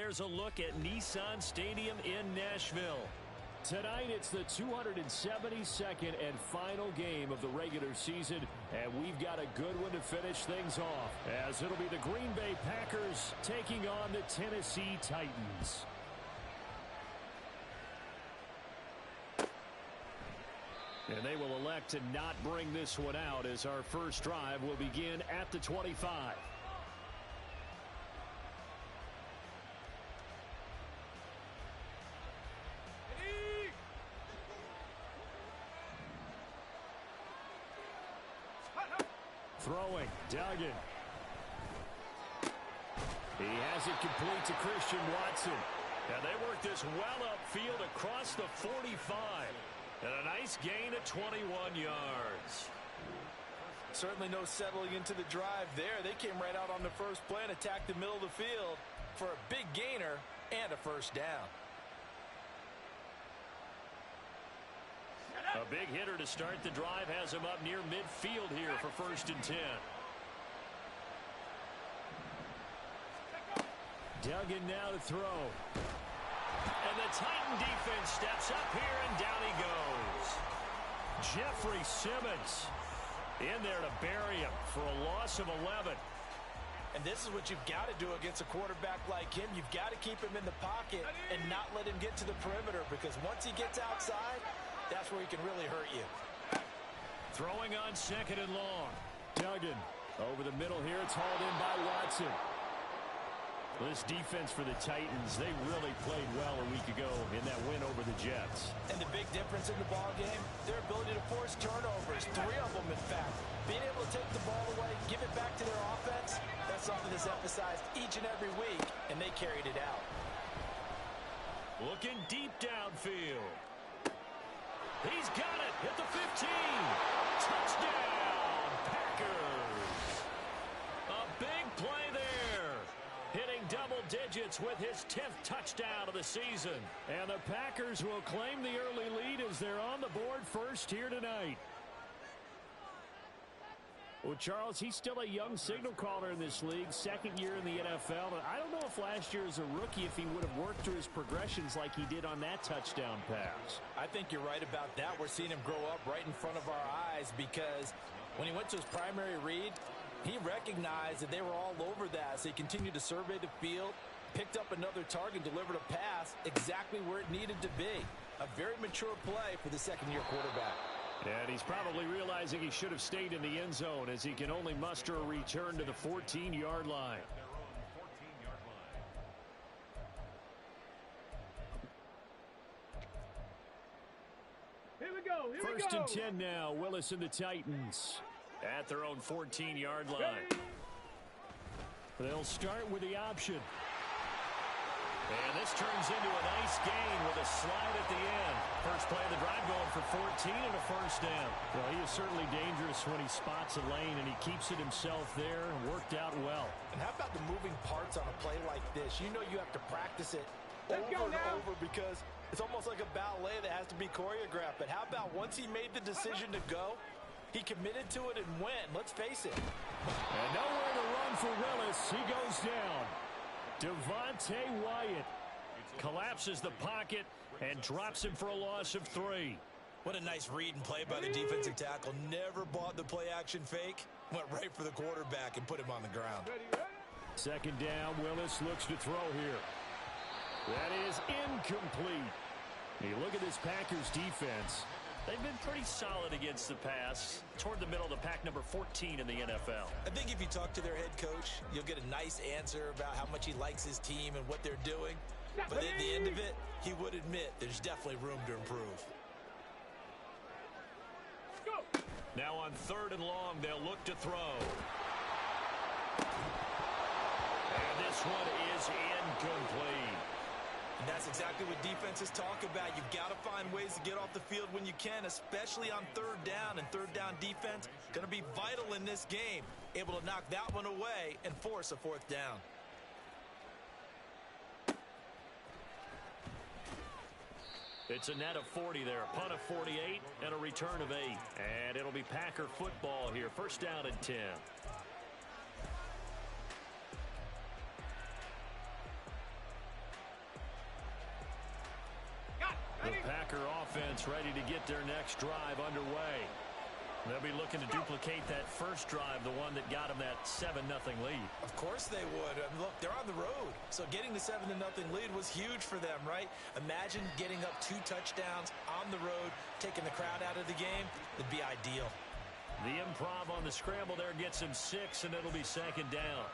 there's a look at Nissan Stadium in Nashville. Tonight, it's the 272nd and final game of the regular season, and we've got a good one to finish things off, as it'll be the Green Bay Packers taking on the Tennessee Titans. And they will elect to not bring this one out, as our first drive will begin at the 25. Throwing, Duggan. He has it complete to Christian Watson. And they work this well upfield across the 45. And a nice gain of 21 yards. Certainly no settling into the drive there. They came right out on the first play and attacked the middle of the field for a big gainer and a first down. A big hitter to start the drive has him up near midfield here for 1st and 10. Duggan now to throw. And the Titan defense steps up here, and down he goes. Jeffrey Simmons in there to bury him for a loss of 11. And this is what you've got to do against a quarterback like him. You've got to keep him in the pocket and not let him get to the perimeter, because once he gets outside, that's where he can really hurt you. Throwing on 2nd and long. Duggan over the middle here. It's hauled in by Watson. This defense for the Titans, they really played well a week ago in that win over the Jets. And the big difference in the ball game, their ability to force turnovers, 3 of them in fact. Being able to take the ball away, give it back to their offense, that's something that's emphasized each and every week, and they carried it out. Looking deep downfield. He's got it at the 15. Touchdown, Packers. A big play there. Hitting double digits with his 10th touchdown of the season. And the Packers will claim the early lead as they're on the board first here tonight. Well, Charles, he's still a young signal caller in this league, 2nd year in the NFL. And I don't know if last year as a rookie, if he would have worked through his progressions like he did on that touchdown pass. I think you're right about that. We're seeing him grow up right in front of our eyes, because when he went to his primary read, he recognized that they were all over that, so he continued to survey the field, picked up another target, delivered a pass exactly where it needed to be. A very mature play for the 2nd-year quarterback. And he's probably realizing he should have stayed in the end zone, as he can only muster a return to the 14-yard line. Here we go. 1st and 10 now. Willis and the Titans at their own 14-yard line. They'll start with the option. And this turns into a nice gain with a slide at the end. First play of the drive going for 14 and a first down. Well, he is certainly dangerous when he spots a lane, and he keeps it himself there and worked out well. And how about the moving parts on a play like this? You know you have to practice it over and over, because it's almost like a ballet that has to be choreographed. But how about once he made the decision to go, he committed to it and went. Let's face it. And nowhere to run for Willis. He goes down. Devontae Wyatt collapses the pocket and drops him for a loss of 3. What a nice read and play by the defensive tackle. Never bought the play-action fake. Went right for the quarterback and put him on the ground. 2nd down. Willis looks to throw here. That is incomplete. Hey, look at this Packers defense. They've been pretty solid against the pass, toward the middle of the pack, number 14 in the NFL. I think if you talk to their head coach, you'll get a nice answer about how much he likes his team and what they're doing. But at the end of it, he would admit there's definitely room to improve. Now on 3rd and long, they'll look to throw. And this one is incomplete. And that's exactly what defenses talk about. You've got to find ways to get off the field when you can, especially on 3rd down. And 3rd down defense going to be vital in this game. Able to knock that one away and force a 4th down. It's a net of 40 there, a punt of 48, and a return of 8. And it'll be Packer football here, 1st down and 10. The Packer offense ready to get their next drive underway. They'll be looking to duplicate that first drive, the one that got them that 7-0 lead. Of course they would. I mean, look, they're on the road. So getting the 7-0 lead was huge for them, right? Imagine getting up 2 touchdowns on the road, taking the crowd out of the game. It'd be ideal. The improv on the scramble there gets him 6, and it'll be 2nd down.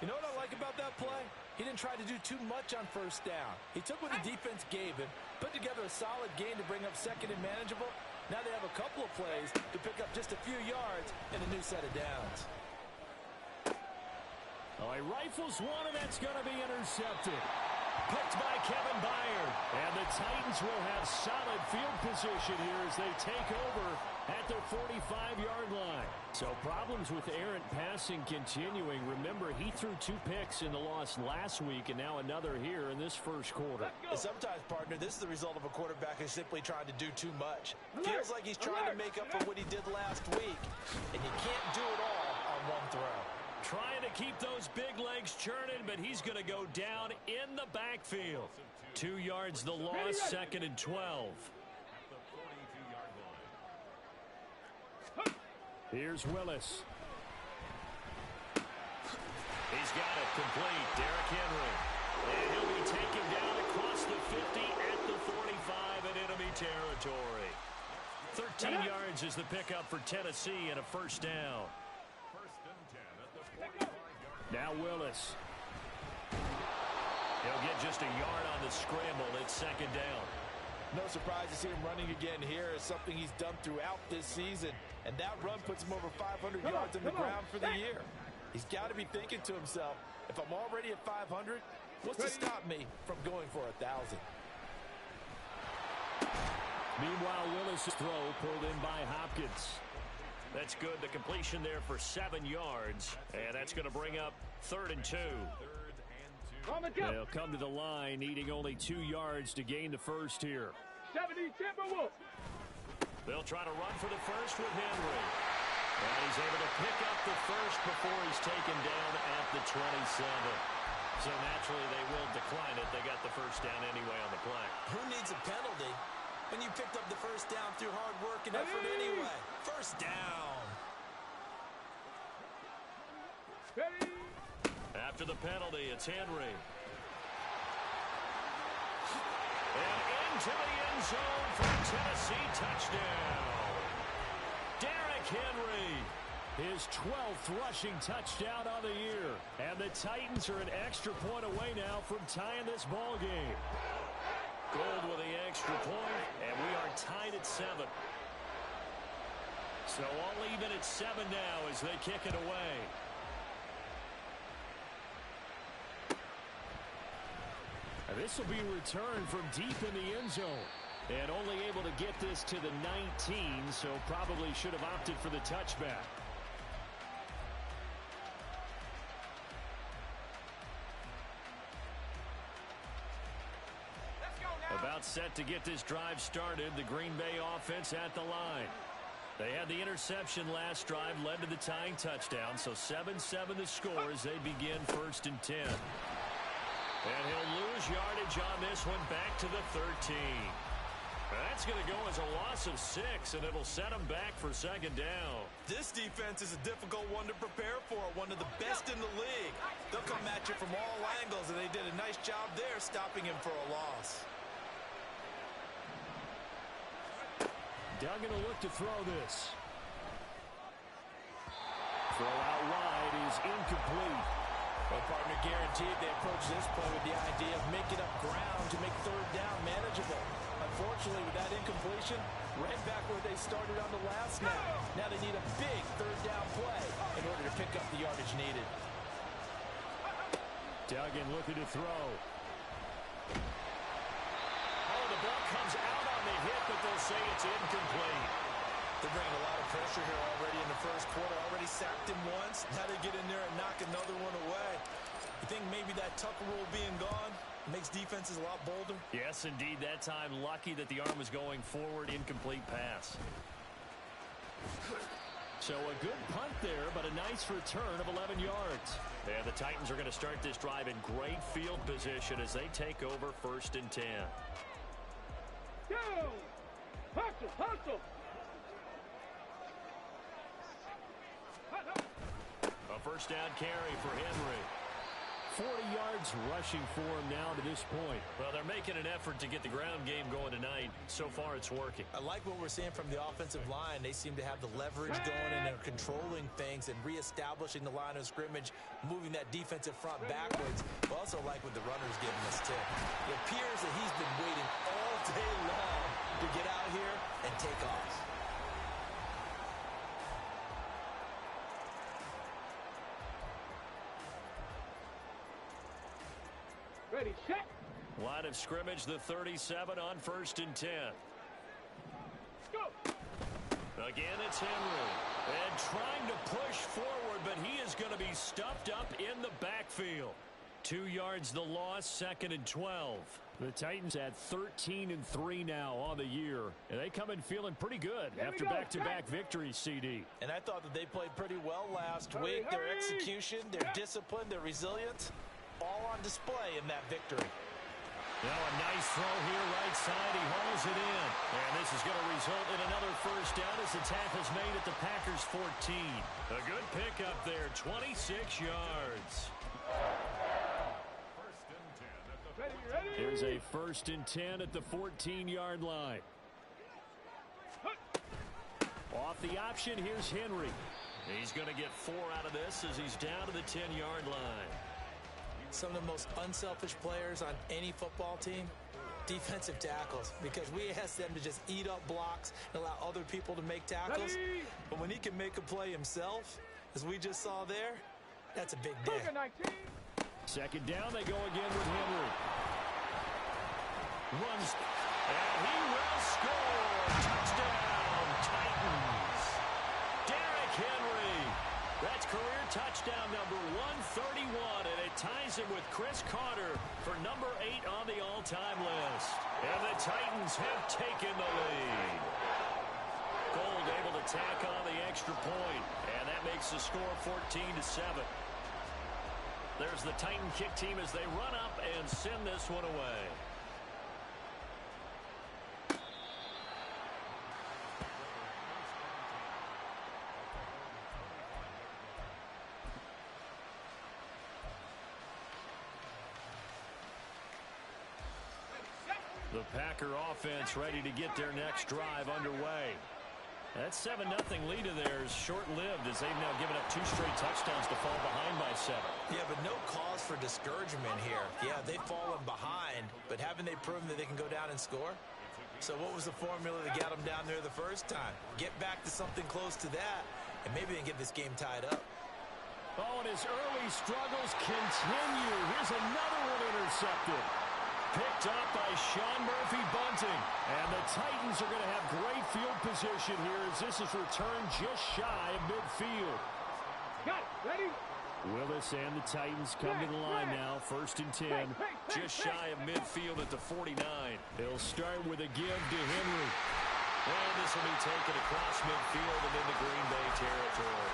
You know what I like about that play? He didn't try to do too much on 1st down. He took what the defense gave him, put together a solid gain to bring up 2nd and manageable. Now they have a couple of plays to pick up just a few yards and a new set of downs. Oh, he rifles one, and that's going to be intercepted. Picked by Kevin Byard. And the Titans will have solid field position here as they take over at their 45-yard line. So problems with errant passing continuing. Remember, he threw 2 picks in the loss last week and now another here in this first quarter. Sometimes, partner, this is the result of a quarterback who's simply trying to do too much. Feels like he's trying to make up for what he did last week, and you can't do it all on one throw. Trying to keep those big legs churning, but he's going to go down in the backfield. 2 yards the loss, 2nd and 12. Here's Willis. He's got it complete. Derrick Henry. And he'll be taken down across the 50 at the 45 in enemy territory. 13 yards is the pickup for Tennessee and a 1st down. Now Willis. He'll get just a yard on the scramble. It's 2nd down. No surprise to see him running again here. It's something he's done throughout this season. And that run puts him over 500 yards on the ground for the year. He's got to be thinking to himself, if I'm already at 500, what's to stop me from going for 1,000? Meanwhile, Willis' throw pulled in by Hopkins. That's good. The completion there for 7 yards. And that's going to bring up 3rd and 2. They'll come to the line, needing only 2 yards to gain the first here. 70 Timberwolves. They'll try to run for the first with Henry. And he's able to pick up the first before he's taken down at the 27. So naturally they will decline it. They got the first down anyway on the play. Who needs a penalty when you picked up the first down through hard work and effort anyway? First down. Ready. After the penalty, it's Henry. And into the end zone for a Tennessee touchdown. Derrick Henry, his 12th rushing touchdown of the year. And the Titans are an extra point away now from tying this ball game. Gold with the extra point, and we are tied at 7. So all even at 7 now as they kick it away. This will be returned from deep in the end zone. And only able to get this to the 19, so probably should have opted for the touchback. About set to get this drive started, the Green Bay offense at the line. They had the interception last drive, led to the tying touchdown, so 7-7 the score as they begin 1st and 10. And he'll lose yardage on this one back to the 13. That's going to go as a loss of 6, and it'll set him back for 2nd down. This defense is a difficult one to prepare for, one of the best in the league. They'll come at you from all angles, and they did a nice job there stopping him for a loss. Duggan will look to throw this. Throw out wide is incomplete. Well, partner, guaranteed they approach this play with the idea of making up ground to make 3rd down manageable. Unfortunately, with that incompletion, right back where they started on the last snap. Now they need a big 3rd down play in order to pick up the yardage needed. Duggan looking to throw. Oh, the ball comes out on the hit, but they'll say it's incomplete. They're bringing a lot of pressure here already in the first quarter. Already sacked him once. Now they get in there and knock another one away. You think maybe that Tucker rule being gone makes defenses a lot bolder? Yes, indeed. That time, lucky that the arm was going forward. Incomplete pass. So a good punt there, but a nice return of 11 yards. And the Titans are going to start this drive in great field position as they take over 1st and 10. Down. Hustle, hustle. A first down carry for Henry. 40 yards rushing for him now to this point. Well, they're making an effort to get the ground game going tonight. So far, it's working. I like what we're seeing from the offensive line. They seem to have the leverage going and they're controlling things and reestablishing the line of scrimmage, moving that defensive front backwards. I also like what the runner's giving us, too. It appears that he's been waiting all day long to get out here and take off. Ready, set. Line of scrimmage, the 37 on 1st and 10. Go. Again, it's Henry. And trying to push forward, but he is going to be stuffed up in the backfield. 2 yards the loss, 2nd and 12. The Titans at 13-3 now on the year. And they come in feeling pretty good after back-to-back victories, CD. And I thought that they played pretty well last week. Their execution, their discipline, their resilience, all on display in that victory. Now a nice throw here, right side. He hauls it in. And this is going to result in another first down as the tackle's made at the Packers' 14. A good pickup there, 26 yards. Ready, ready. There's a 1st and 10 at the 14-yard line. Off the option, here's Henry. He's going to get 4 out of this as he's down to the 10-yard line. Some of the most unselfish players on any football team, defensive tackles, because we ask them to just eat up blocks and allow other people to make tackles. Ready. But when he can make a play himself, as we just saw there, that's a big day. Booker 19. 2nd down, they go again with Henry. Runs, and he will score. Touchdown, Titans. Derrick Henry. That's career touchdown number 131, and it ties him with Chris Carter for number 8 on the all-time list. And the Titans have taken the lead. Gold able to tack on the extra point, and that makes the score 14-7. There's the Titan kick team as they run up and send this one away. The Packer offense ready to get their next drive underway. That 7-0 lead of theirs short-lived as they've now given up 2 straight touchdowns to fall behind by 7. Yeah, but no cause for discouragement here. Yeah, they've fallen behind, but haven't they proven that they can go down and score? So what was the formula that got them down there the first time? Get back to something close to that, and maybe they can get this game tied up. Oh, and his early struggles continue. Here's another one intercepted. Picked up by Sean Murphy-Bunting. And the Titans are going to have great field position here as this is returned just shy of midfield. Got it. Ready. Willis and the Titans come to the line now. 1st and 10. Just shy of midfield at the 49. They'll start with a give to Henry. And this will be taken across midfield and into Green Bay territory.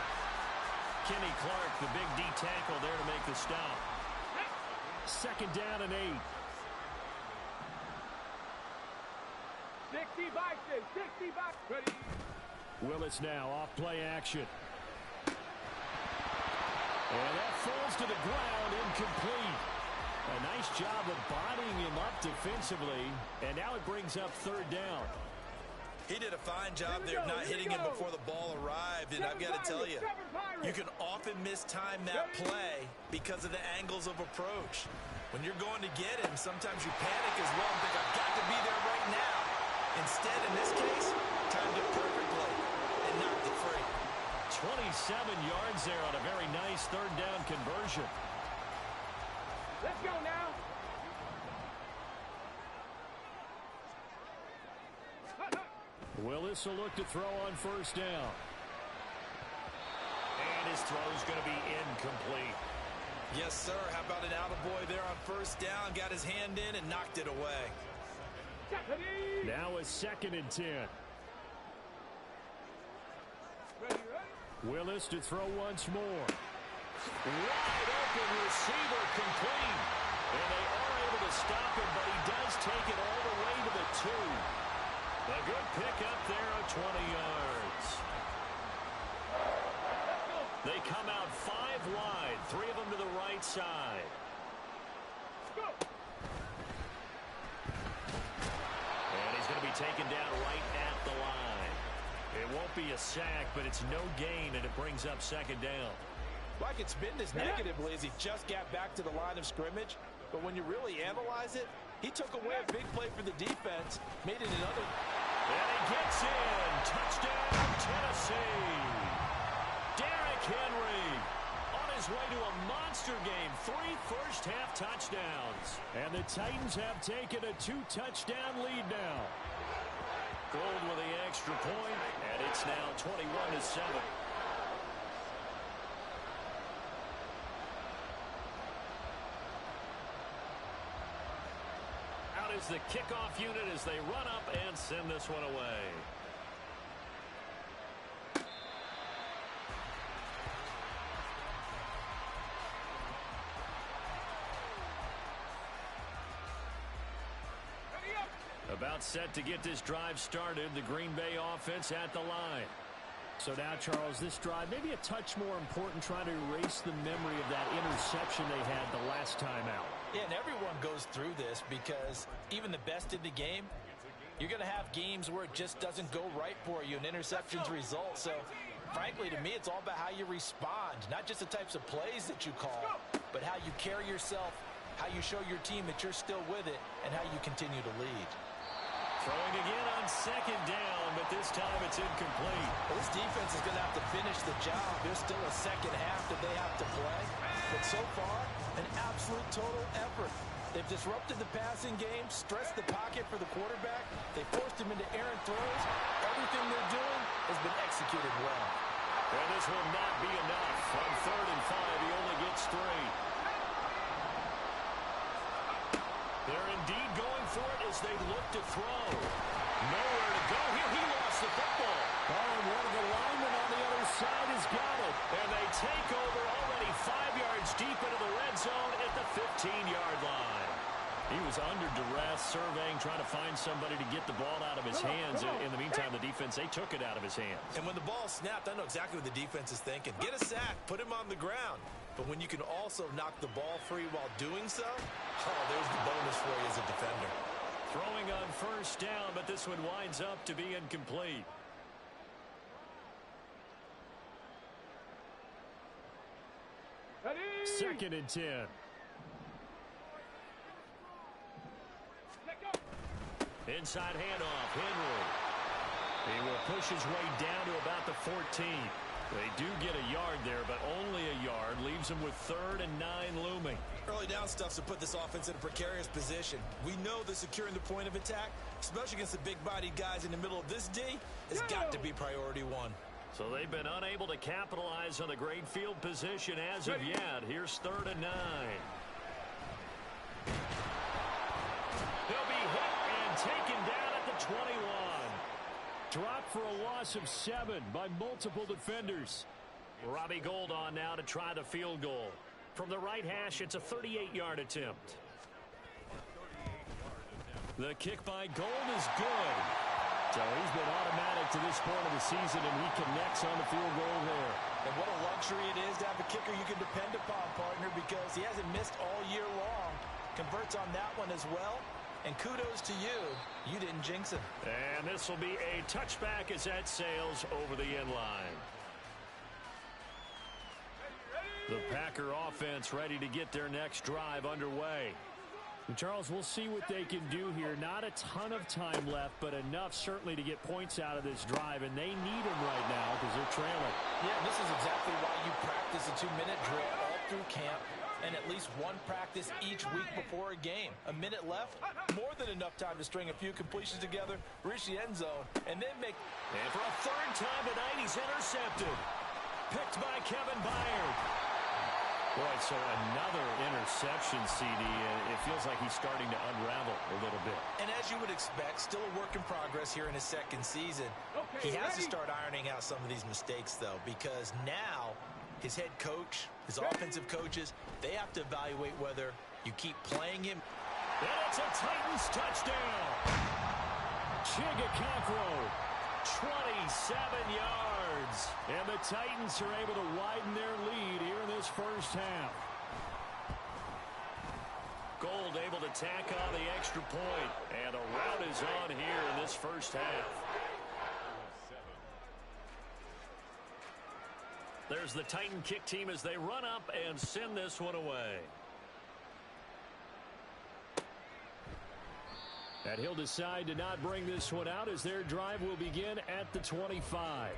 Kenny Clark, the big D tackle there to make the stop. 2nd down and 8. 60 by 60 by. Ready. Willis now off play action. And that falls to the ground, incomplete. A nice job of bodying him up defensively. And now it brings up 3rd down. He did a fine job there of not hitting him before the ball arrived, and I've got to tell you, you can often mistime that play because of the angles of approach. When you're going to get him, sometimes you panic as well and think, I've got to be there right now. Instead, in this case, timed it perfectly and knocked it free. 27 yards there on a very nice 3rd down conversion. Let's go now. Willis will look to throw on 1st down. And his throw is going to be incomplete. Yes, sir. How about an attaboy there on 1st down? Got his hand in and knocked it away. Now a 2nd and 10. Ready. Willis to throw once more. Wide open receiver complete. And they are able to stop him, but he does take it all the way to the 2. good pickup there of 20 yards. They come out 5 wide, 3 of them to the right side. And he's going to be taken down right at the line. It won't be a sack, but it's no gain, and it brings up second down. Like it's been this negatively as he just got back to the line of scrimmage. But when you really analyze it, he took away a big play for the defense, made it another. And he gets in. Touchdown, Tennessee. Derrick Henry on his way to a monster game. 3 first-half touchdowns. And the Titans have taken a 2-touchdown lead now. Gold with the extra point, and it's now 21-7. Out is the kickoff unit as they run up and send this one away. About set to get this drive started. The Green Bay offense at the line. So now, Charles, this drive maybe a touch more important, trying to erase the memory of that interception they had the last time out. Yeah, and everyone goes through this because even the best in the game, you're going to have games where it just doesn't go right for you, and interceptions result. So, frankly, to me, it's all about how you respond, not just the types of plays that you call, but how you carry yourself, how you show your team that you're still with it, and how you continue to lead. Throwing again on second down, but this time it's incomplete. Well, this defense is going to have to finish the job. There's still a second half that they have to play. But so far, an absolute total effort. They've disrupted the passing game, stressed the pocket for the quarterback. They forced him into errant throws. Everything they're doing has been executed well. And this will not be enough. On 3rd and 5, he only gets 3. They're indeed going for it as they look to throw. Nowhere to go here. He lost the football. Oh, and one of the linemen on the other side has got it. And they take over already 5 yards deep into the red zone at the 15-yard line. He was under duress, surveying, trying to find somebody to get the ball out of his hands. In the meantime, the defense, they took it out of his hands. And when the ball snapped, I know exactly what the defense is thinking. Get a sack, put him on the ground. But when you can also knock the ball free while doing so, there's the bonus for you as a defender. Throwing on 1st down, but this one winds up to be incomplete. Ready? 2nd and 10. Let go. Inside handoff, Henry. He will push his way down to about the 14. They do get a yard there, but only a yard. Leaves them with 3rd and 9 looming. Early down stuff's to put this offense in a precarious position. We know that securing the point of attack, especially against the big-bodied guys in the middle of this D, has got to be priority 1. So they've been unable to capitalize on the great field position as of yet. Here's 3rd and 9. He'll be hit and taken down at the 21. Dropped for a loss of 7 by multiple defenders. Robbie Gould on now to try the field goal. From the right hash, it's a 38-yard attempt. The kick by Gould is good. So he's been automatic to this point of the season, and he connects on the field goal there. And what a luxury it is to have a kicker you can depend upon, partner, because he hasn't missed all year long. Converts on that one as well. And kudos to you. You didn't jinx him. And this will be a touchback as that sails over the end line. The Packer offense ready to get their next drive underway. And Charles, we'll see what they can do here. Not a ton of time left, but enough certainly to get points out of this drive. And they need them right now because they're trailing. Yeah, this is exactly why you practice a 2-minute drill all through camp. And at least one practice each week before a game. A minute left, more than enough time to string a few completions together, reach the end zone, and then make... And for a 3rd time tonight, he's intercepted. Picked by Kevin Byard. Boy, so another interception, CD. It feels like he's starting to unravel a little bit. And as you would expect, still a work in progress here in his 2nd season. Okay, he has to ready? start ironing out some of these mistakes, though, because now his head coach, his offensive coaches, they have to evaluate whether you keep playing him. And it's a Titans touchdown. Chigakakro, 27 yards. And the Titans are able to widen their lead here in this first half. Gold able to tack on the extra point. And the rout is on here in this first half. There's the Titan kick team as they run up and send this one away. And he'll decide to not bring this one out as their drive will begin at the 25.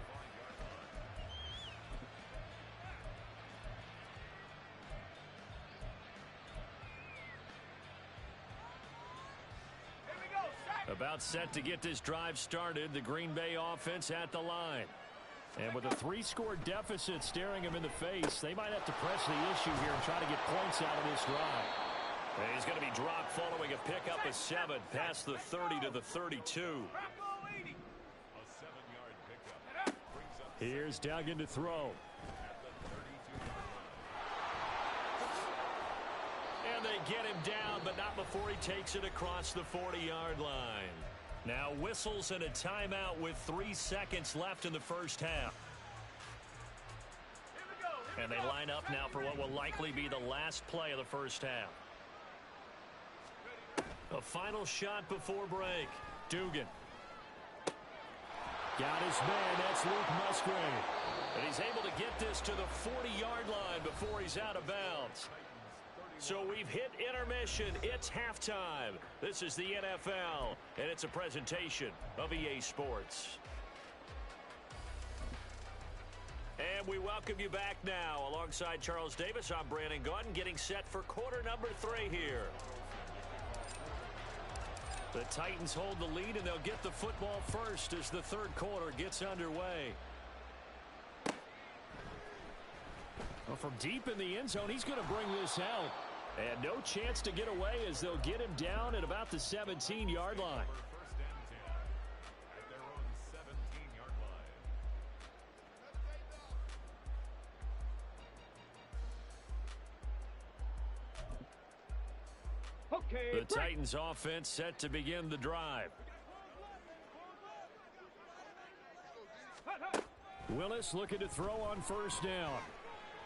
About set to get this drive started. The Green Bay offense at the line. And with a 3-score deficit staring him in the face, they might have to press the issue here and try to get points out of this drive. And he's going to be dropped following a pickup of 7 past the 30 to the 32. Here's Duggan to throw. And they get him down, but not before he takes it across the 40-yard line. Now whistles and a timeout with 3 seconds left in the first half. And they line up now for what will likely be the last play of the first half. A final shot before break. Dugan. Got his man. That's Luke Musgrave. And he's able to get this to the 40-yard line before he's out of bounds. So we've hit intermission. It's halftime. This is the NFL, and it's a presentation of EA Sports. And we welcome you back now. Alongside Charles Davis, I'm Brandon Gaudin, getting set for quarter number 3 here. The Titans hold the lead, and they'll get the football first as the third quarter gets underway. Well, from deep in the end zone, he's going to bring this out. And no chance to get away as they'll get him down at about the 17-yard line. The Titans offense set to begin the drive. Willis looking to throw on first down.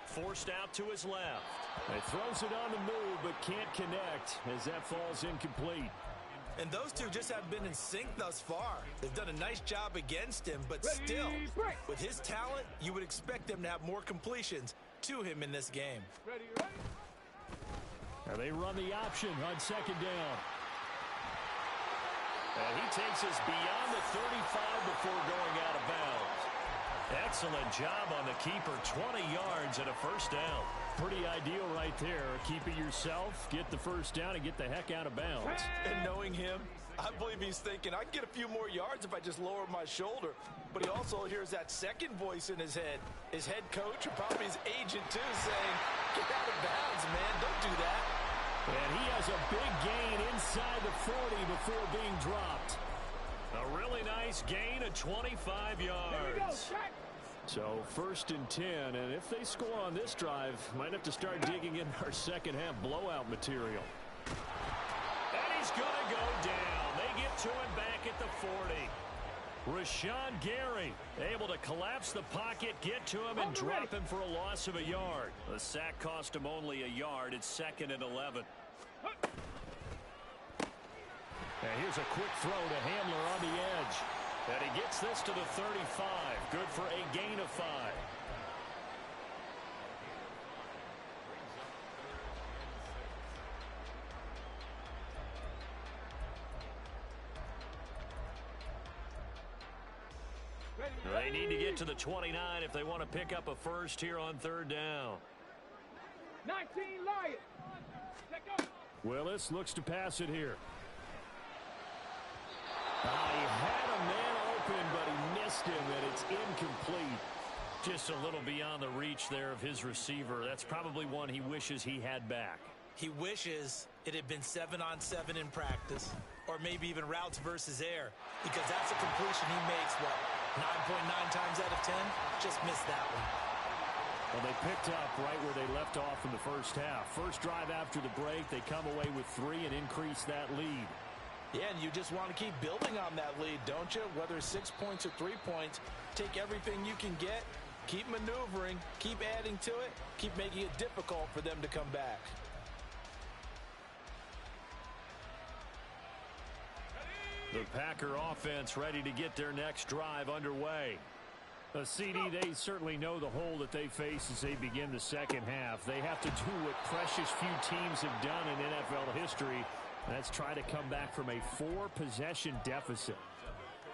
Forced out to his left. He throws it on the move but can't connect as that falls incomplete. And those two just have been in sync thus far. They've done a nice job against him, but still, with his talent, you would expect them to have more completions to him in this game. And they run the option on second down. And he takes us beyond the 35 before going out of bounds. Excellent job on the keeper. 20 yards and a first down. Pretty ideal right there. Keep it yourself, get the first down, and get the heck out of bounds. And knowing him, I believe he's thinking, I can get a few more yards if I just lower my shoulder. But he also hears that second voice in his head. His head coach, or probably his agent too, saying, get out of bounds, man. Don't do that. And he has a big gain inside the 40 before being dropped. A really nice gain of 25 yards. So first and 10, and if they score on this drive, might have to start digging in our second half blowout material. And he's going to go down. They get to him back at the 40. Rashawn Gary able to collapse the pocket, get to him, and drop him for a loss of a yard. The sack cost him only a yard. It's 2nd and 11. And here's a quick throw to Hamler on the edge. And he gets this to the 35. Good for a gain of 5. They need to get to the 29 if they want to pick up a first here on third down. 19 Lions. Willis looks to pass it here. He had a man open, but he missed him, and it's incomplete. Just a little beyond the reach there of his receiver. That's probably one he wishes he had back. He wishes it had been 7-on-7 in practice, or maybe even routes versus air, because that's a completion he makes, 9.9 times out of 10? Just missed that one. Well, they picked up right where they left off in the first half. First drive after the break, they come away with 3 and increase that lead. Yeah, and you just want to keep building on that lead, don't you? Whether it's 6 points or 3 points, take everything you can get, keep maneuvering, keep adding to it, keep making it difficult for them to come back. The Packer offense ready to get their next drive underway. CD, they certainly know the hole that they face as they begin the second half. They have to do what precious few teams have done in NFL history. That's try to come back from a 4-possession deficit.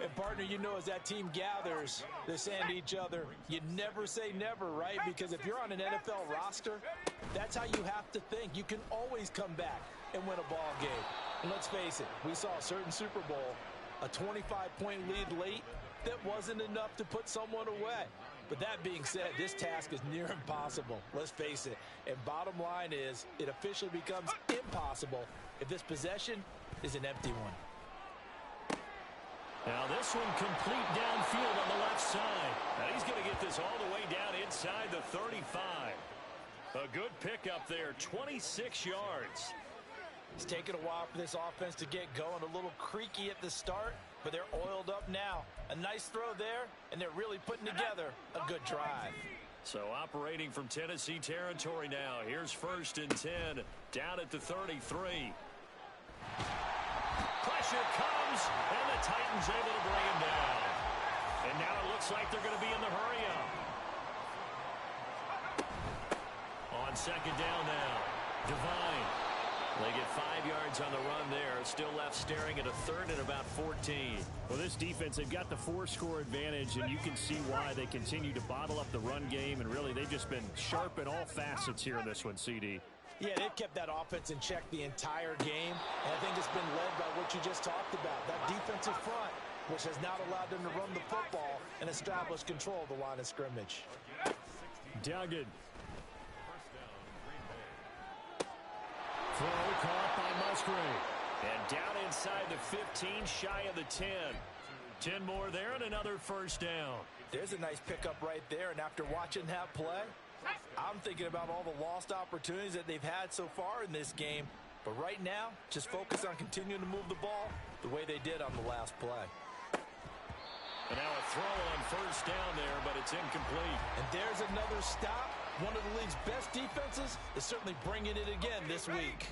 And, partner, you know, as that team gathers, they're saying to each other, you never say never, right? Because if you're on an NFL roster, that's how you have to think. You can always come back and win a ball game. And let's face it, we saw a certain Super Bowl, a 25-point lead late, that wasn't enough to put someone away. But that being said, this task is near impossible. Let's face it. And bottom line is, it officially becomes impossible if this possession is an empty one. Now this one complete downfield on the left side. Now he's going to get this all the way down inside the 35. A good pickup there, 26 yards. It's taken a while for this offense to get going. A little creaky at the start, but they're oiled up now. A nice throw there, and they're really putting together a good drive. So operating from Tennessee territory now. Here's 1st and 10, down at the 33. Pressure comes, and the Titans able to bring him down. And now it looks like they're going to be in the hurry-up. On 2nd down now, Devine. They get 5 yards on the run there. Still left staring at a 3rd and about 14. Well, this defense, they've got the 4-score advantage, and you can see why they continue to bottle up the run game. And really, they've just been sharp in all facets here in this one, CD. Yeah, they've kept that offense in check the entire game. And I think it's been led by what you just talked about, that defensive front, which has not allowed them to run the football and establish control of the line of scrimmage. Duggan. Throw caught by Musgrave. And down inside the 15, shy of the 10. 10 more there and another 1st down. There's a nice pickup right there, and after watching that play, I'm thinking about all the lost opportunities that they've had so far in this game. But right now, just focus on continuing to move the ball the way they did on the last play. And now a throw on 1st down there, but it's incomplete. And there's another stop. One of the league's best defenses is certainly bringing it again this week.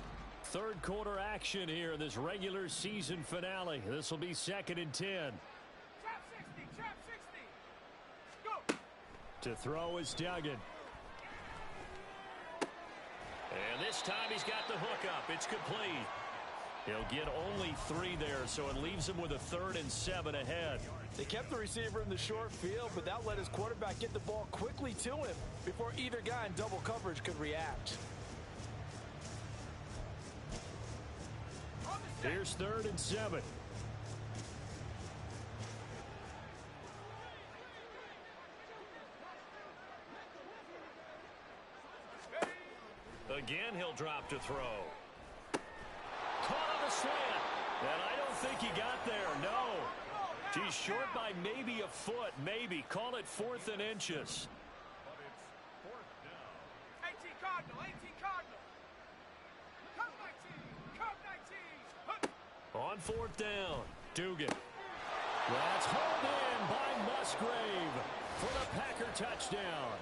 3rd quarter action here in this regular season finale. This will be 2nd and 10. Trap 60, trap 60. Go. To throw is Duggan. And this time he's got the hook up. It's complete. He'll get only 3 there, so it leaves him with a 3rd and 7 ahead. They kept the receiver in the short field, but that let his quarterback get the ball quickly to him before either guy in double coverage could react. Here's 3rd and 7. Again, he'll drop to throw. Caught on the slant. And I don't think he got there, no. He's short by maybe a foot, maybe. Call it 4th and inches. 18 Cardinal, 18 Cardinal. Come 19, come 19. On 4th down, Dugan. That's hauled in by Musgrave for the Packer touchdown.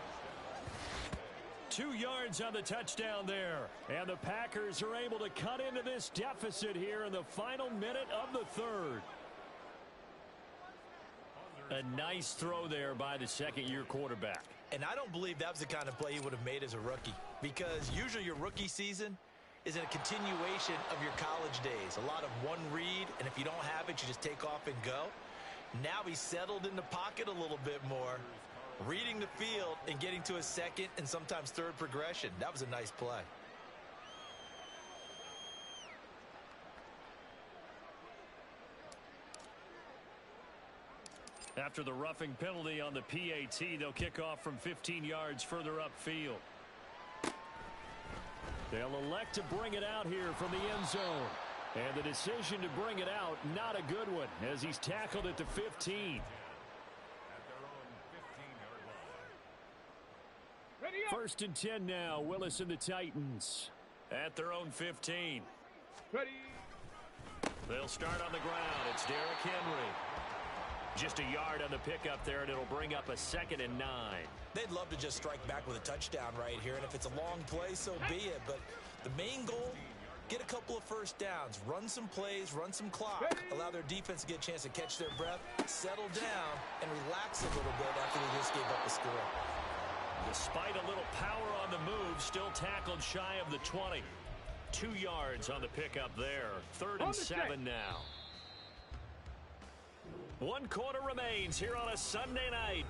2 yards on the touchdown there. And the Packers are able to cut into this deficit here in the final minute of the 3rd. A nice throw there by the 2nd-year quarterback. And I don't believe that was the kind of play he would have made as a rookie, because usually your rookie season is a continuation of your college days. A lot of one read, and if you don't have it, you just take off and go. Now he's settled in the pocket a little bit more, reading the field and getting to a 2nd and sometimes 3rd progression. That was a nice play. After the roughing penalty on the PAT, they'll kick off from 15 yards further upfield. They'll elect to bring it out here from the end zone. And the decision to bring it out, not a good one, as he's tackled at the 15. Ready up. 1st and 10 now, Willis and the Titans. At their own 15. Ready. They'll start on the ground. It's Derrick Henry. Just a yard on the pickup there, and it'll bring up a 2nd and 9. They'd love to just strike back with a touchdown right here, and if it's a long play, so be it. But the main goal, get a couple of first downs, run some plays, run some clock, allow their defense to get a chance to catch their breath, settle down, and relax a little bit after they just gave up a score. Despite a little power on the move, still tackled shy of the 20. 2 yards on the pickup there. 3rd and 7 now. 1 quarter remains here on a Sunday night.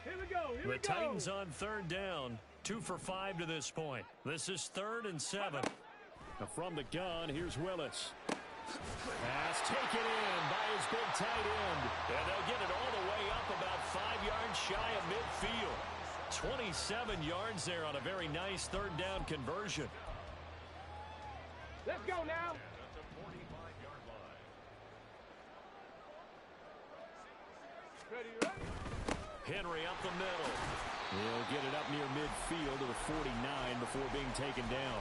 Here we go. The Titans on 3rd down. 2 for 5 to this point. This is 3rd and 7. Now from the gun, here's Willis. Pass taken in by his big tight end. And they'll get it all the way up about 5 yards shy of midfield. 27 yards there on a very nice 3rd down conversion. Let's go now. Ready, ready. Henry up the middle. He'll get it up near midfield to the 49 before being taken down.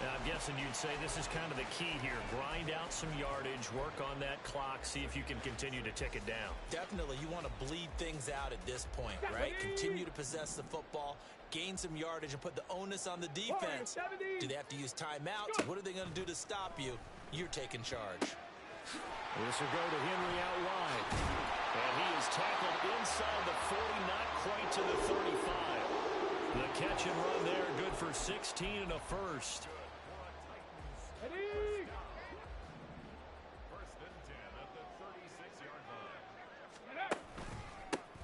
Now, I'm guessing you'd say this is kind of the key here. Grind out some yardage, work on that clock, see if you can continue to tick it down. Definitely, you want to bleed things out at this point, right? Continue to possess the football, gain some yardage, and put the onus on the defense. Do they have to use timeouts? What are they going to do to stop you? You're taking charge. This will go to Henry out wide. And he is tackled inside the 40, not quite to the 35. The catch and run there, good for 16 and a first. Ready.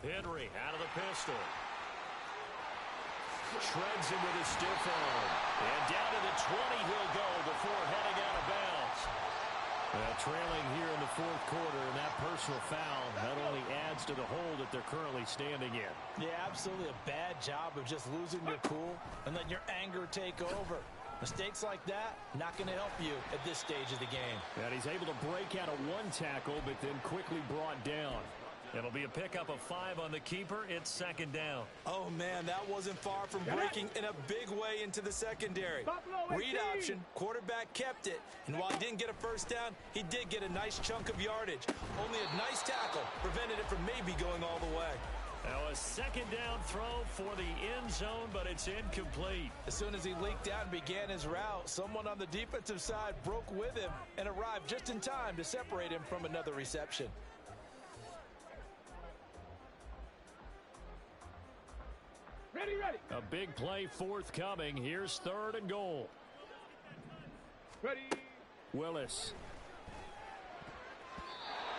Henry out of the pistol. Shreds him with a stiff arm. And down to the 20 he'll go before heading out of bounds. Trailing here in the 4th quarter, and that personal foul not only adds to the hole that they're currently standing in. Yeah, absolutely a bad job of just losing your cool and letting your anger take over. Mistakes like that, not going to help you at this stage of the game. And he's able to break out of 1 tackle, but then quickly brought down. It'll be a pickup of 5 on the keeper. It's 2nd down. Oh, man, that wasn't far from breaking in a big way into the secondary. Read option, quarterback kept it. And while he didn't get a first down, he did get a nice chunk of yardage. Only a nice tackle prevented it from maybe going all the way. Now a 2nd down throw for the end zone, but it's incomplete. As soon as he leaked out and began his route, someone on the defensive side broke with him and arrived just in time to separate him from another reception. Ready, ready. A big play forthcoming. Here's 3rd and goal. Ready. Willis.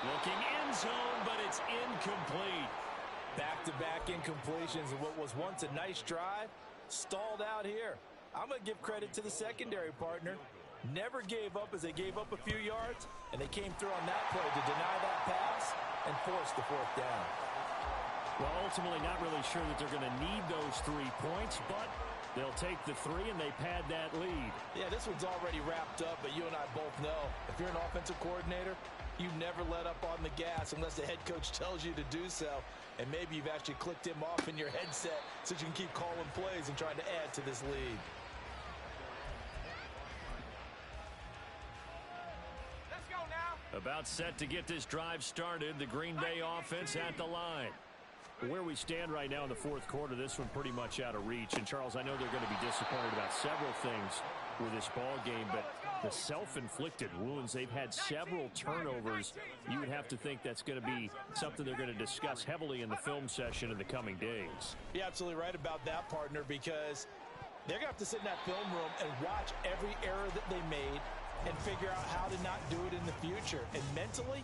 Looking end zone, but it's incomplete. Back-to-back incompletions of what was once a nice drive, stalled out here. I'm going to give credit to the secondary partner. Never gave up as they gave up a few yards, and they came through on that play to deny that pass and force the 4th down. Well, ultimately not really sure that they're going to need those 3 points, but they'll take the 3 and they pad that lead. Yeah, this one's already wrapped up, but you and I both know if you're an offensive coordinator, you never let up on the gas unless the head coach tells you to do so. And maybe you've actually clicked him off in your headset so you can keep calling plays and trying to add to this lead. Let's go now. About set to get this drive started. The Green Bay offense at the line. Where we stand right now in the 4th quarter, this one pretty much out of reach. And, Charles, I know they're going to be disappointed about several things with this ball game, but the self-inflicted wounds, they've had several turnovers. You would have to think that's going to be something they're going to discuss heavily in the film session in the coming days. You're absolutely right about that, partner, because they're going to have to sit in that film room and watch every error that they made and figure out how to not do it in the future. And mentally,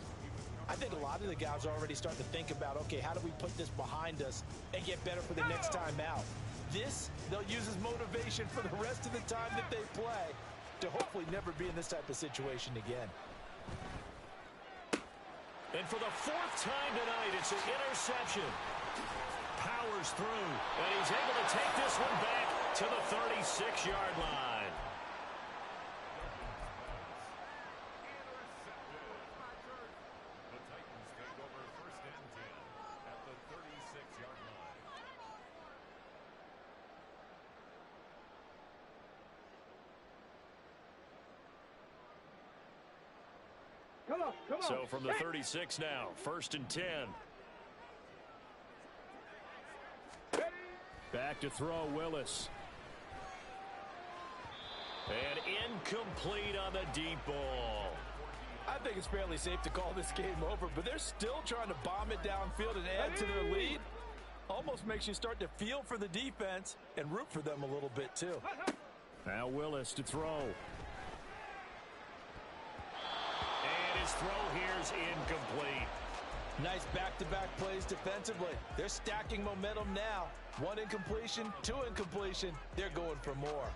I think a lot of the guys are already starting to think about, okay, how do we put this behind us and get better for the next time out? This, they'll use as motivation for the rest of the time that they play to hopefully never be in this type of situation again. And for the 4th time tonight, it's an interception. Powers through, and he's able to take this one back to the 36-yard line. Come on, come on. So from the 36 now, 1st and 10. Ready. Back to throw, Willis. And incomplete on the deep ball. I think it's fairly safe to call this game over, but they're still trying to bomb it downfield and add to their lead. Almost makes you start to feel for the defense and root for them a little bit too. Now Willis to throw. And his throw here's incomplete. Nice back-to-back plays defensively. They're stacking momentum now. 1 incompletion, 2 incompletion. They're going for more.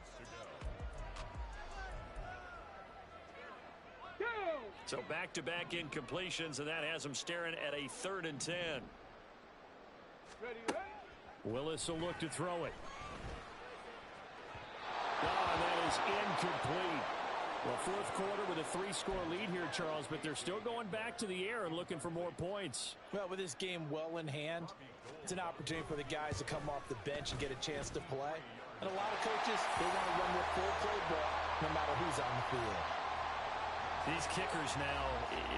So back-to-back incompletions, and that has them staring at a 3rd and 10. Ready, ready. Willis will look to throw it. Oh, and that is incomplete. Well, 4th quarter with a 3-score lead here, Charles, but they're still going back to the air and looking for more points. Well, with this game well in hand, it's an opportunity for the guys to come off the bench and get a chance to play. And a lot of coaches, they want to run their full playbook no matter who's on the field. These kickers now,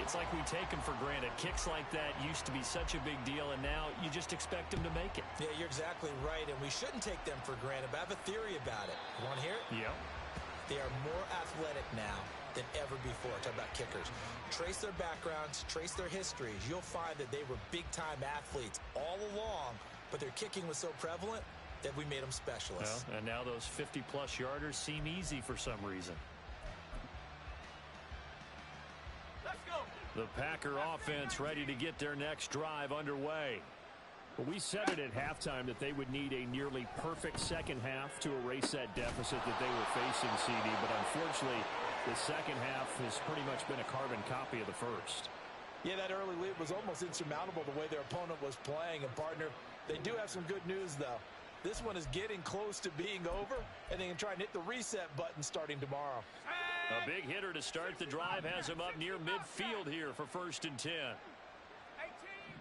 it's like we take them for granted. Kicks like that used to be such a big deal, and now you just expect them to make it. Yeah, you're exactly right, and we shouldn't take them for granted, but I have a theory about it. You want to hear it? Yep. They are more athletic now than ever before. Talk about kickers. Trace their backgrounds, trace their histories. You'll find that they were big-time athletes all along, but their kicking was so prevalent that we made them specialists. Well, and now those 50-plus yarders seem easy for some reason. The Packer offense ready to get their next drive underway. Well, we said it at halftime that they would need a nearly perfect second half to erase that deficit that they were facing, CD. But unfortunately, the second half has pretty much been a carbon copy of the first. Yeah, that early lead was almost insurmountable the way their opponent was playing. And, partner, they do have some good news, though. This one is getting close to being over, and they can try and hit the reset button starting tomorrow. A big hitter to start the drive has him up near midfield here for 1st and 10. 18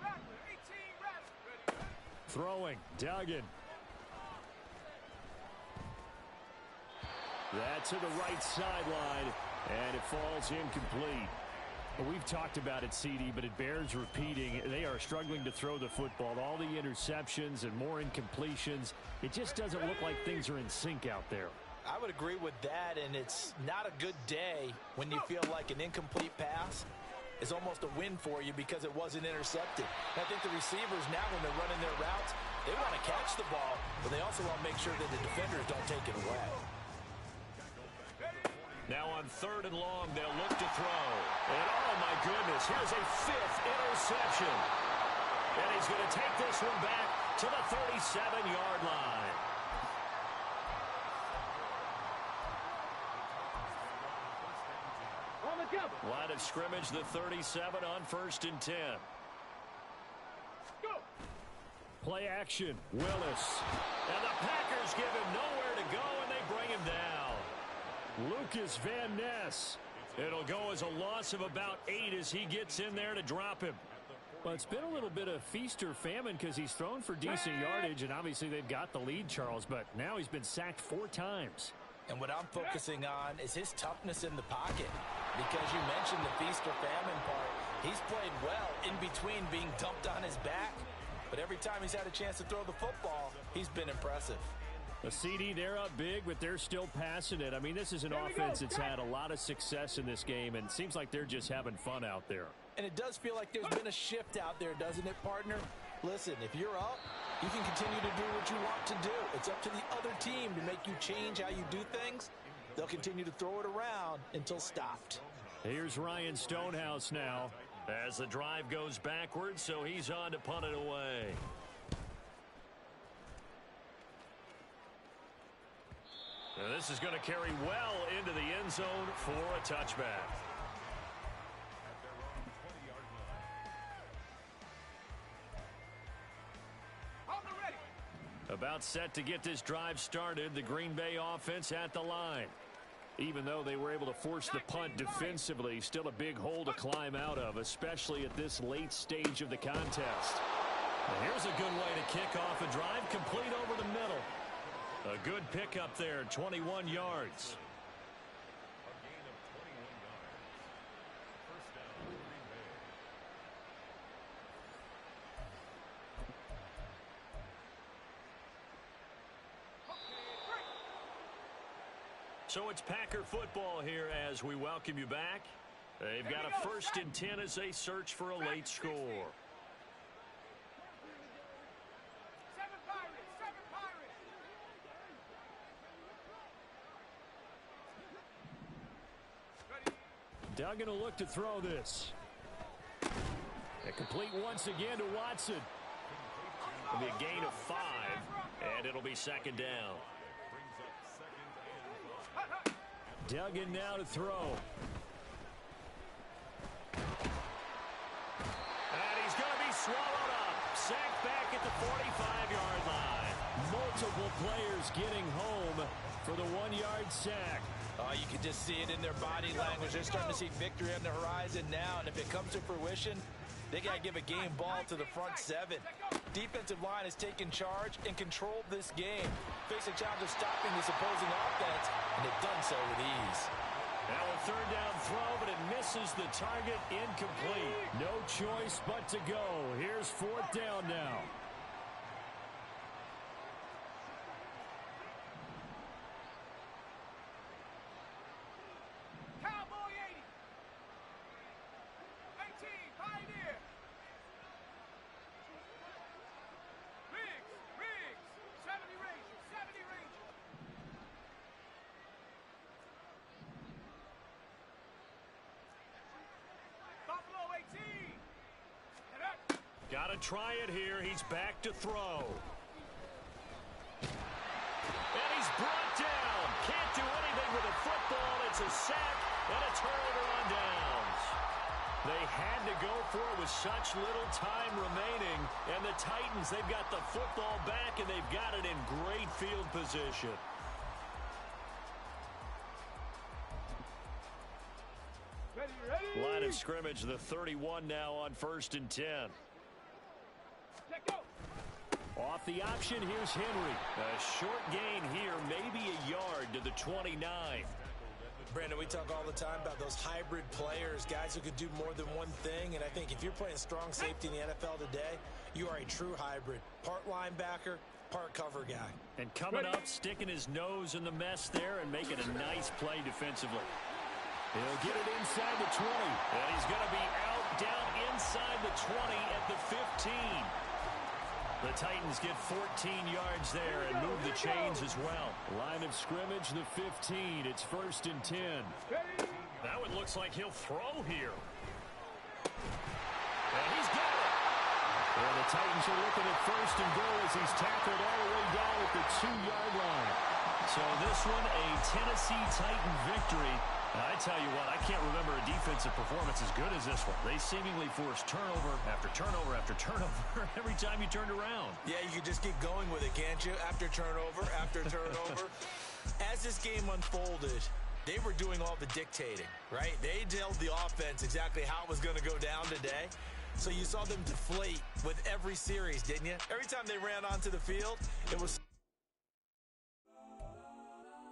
Rattler, 18 Rattler. Throwing, Duggan. That's to the right sideline, and it falls incomplete. Well, we've talked about it, CD, but it bears repeating. They are struggling to throw the football. All the interceptions and more incompletions. It just doesn't look like things are in sync out there. I would agree with that, and it's not a good day when you feel like an incomplete pass is almost a win for you because it wasn't intercepted. And I think the receivers now, when they're running their routes, they want to catch the ball, but they also want to make sure that the defenders don't take it away. Now on 3rd and long, they'll look to throw. And oh my goodness, here's a 5th interception. And he's going to take this one back to the 37-yard line. Line of scrimmage, the 37 on 1st and 10. Go. Play action, Willis. And the Packers give him nowhere to go, and they bring him down. Lucas Van Ness. It'll go as a loss of about 8 as he gets in there to drop him. Well, it's been a little bit of feast or famine because he's thrown for decent yardage, and obviously they've got the lead, Charles, but now he's been sacked 4 times. And what I'm focusing on is his toughness in the pocket. Because you mentioned the feast or famine part. He's played well in between being dumped on his back. But every time he's had a chance to throw the football, he's been impressive. The CD, they're up big, but they're still passing it. I mean, this is an offense that's had a lot of success in this game, and it seems like they're just having fun out there. And it does feel like there's been a shift out there, doesn't it, partner? Listen, if you're up, you can continue to do what you want to do. It's up to the other team to make you change how you do things. They'll continue to throw it around until stopped. Here's Ryan Stonehouse now as the drive goes backwards, so he's on to punt it away. Now this is going to carry well into the end zone for a touchback. About set to get this drive started, the Green Bay offense at the line. Even though they were able to force the punt defensively, still a big hole to climb out of, especially at this late stage of the contest. And here's a good way to kick off a drive, complete over the middle. A good pickup there, 21 yards. So it's Packer football here as we welcome you back. They've got a 1st and 10 as they search for a late score. 7 Pirates, 7 Pirates. Ready. Duggan will look to throw this. And complete once again to Watson. It'll be a gain of 5, and it'll be 2nd down. Duggan now to throw. And he's going to be swallowed up. Sacked back at the 45-yard line. Multiple players getting home for the 1-yard sack. Oh, you can just see it in their body language. They're starting to see victory on the horizon now, and if it comes to fruition, they got to give a game ball to the front 7. Defensive line has taken charge and controlled this game. Face a challenge of stopping this opposing offense, and they've done so with ease. Now a 3rd down throw, but it misses the target, incomplete. No choice but to go. Here's 4th down now. Cowboy 80. 18, Pioneer. Riggs, 70 Rangers, 70 Rangers. Buffalo 18. And up. Got to try it here. He's back to throw. And he's brought down. Can't do anything with the football. It's a sack and a turnover on downs. They had to go for it with such little time remaining. And the Titans, they've got the football back, and they've got it in great field position. Ready. Line of scrimmage, the 31 now on 1st and 10. Let go. Off the option, here's Henry. A short gain here, maybe a yard to the 29. Brandon, we talk all the time about those hybrid players, guys who could do more than one thing, and I think if you're playing strong safety in the NFL today, you are a true hybrid. Part linebacker, part cover guy. And coming up, sticking his nose in the mess there and making a nice play defensively. He'll get it inside the 20. And he's going to be out, down inside the 20 at the 15. The Titans get 14 yards there and move the chains as well. Line of scrimmage, the 15. It's 1st and 10. Now it looks like he'll throw here. And he's got it. And the Titans are looking at 1st and goal as he's tackled all the way down at the 2-yard line. So this one, a Tennessee Titan victory. And I tell you what, I can't remember a defensive performance as good as this one. They seemingly forced turnover after turnover after turnover every time you turned around. Yeah, you can just keep going with it, can't you? After turnover, after turnover. As this game unfolded, they were doing all the dictating, right? They told the offense exactly how it was going to go down today. So you saw them deflate with every series, didn't you? Every time they ran onto the field, it was